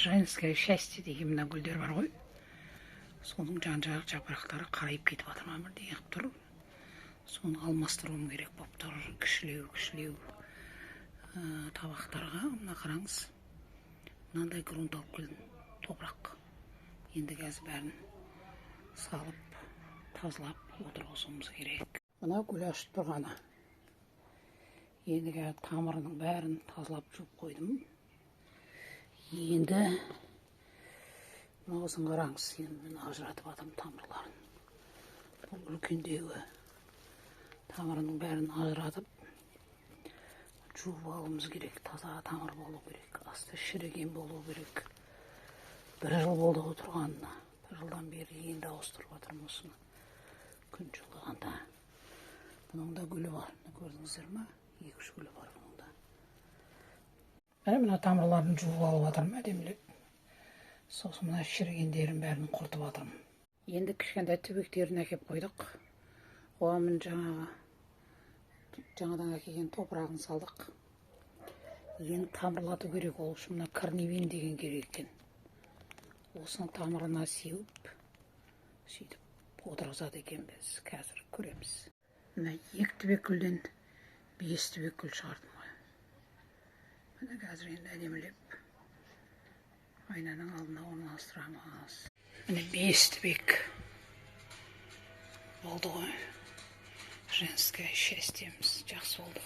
Женское счастье деген мына гүлдер бар ғой. Соның жан-жақ жапырақтары қарайып кетіп жатыр ма бірдей қылып тұр. Соны алмастыруым керек болып тұр. Кішілеу табақтарға. Мына қараңыз. Мынандай грунт алып келдім. Топырақ. Енді қазір бәрін салып, тазалап отырғызуымыз керек. Мына гүл ашып тұрғаны. Енді қазір тамырының бәрін тазалап жуып қойдым. Енді мынаусын қараңыз, мен ажыратып атырмын тамырларын. Бұл үлкендегі тамырының бәрін ажыратып жуып алуымыз керек. Таза тамыр болу керек. Асты шіріген болу керек. 1 жыл болды отырғанына. 1 жылдан бері енді ауыстырып атырмын осыны. Күн жылығанда. Бұның да гүлі бар. Көрдіңіздер ме? 2-3 гүлі бар бұның да. Мына тамырларын жуып алып атырмын әдемілеп. Сосын мына шірігендерін бәрін құртып атырмын. Енді кішкентай түбектерін әкеп қойдық. Оған жаңадан әкелген топырағын салдық. Енді тамырлату керек, ол үшін мына корневин деген керек екен. Осының тамырына сеуіп, сөйтіп отырғызады екенбіз. Қазір көреміз. Мына 2 түбек гүлден 5 түбек гүл шығардым. Мына қазір енді әдемілеп айнаның алдына орналастырамыз. Міне 5 түбек болды ғой. Женское счастьеміз жақсы болды.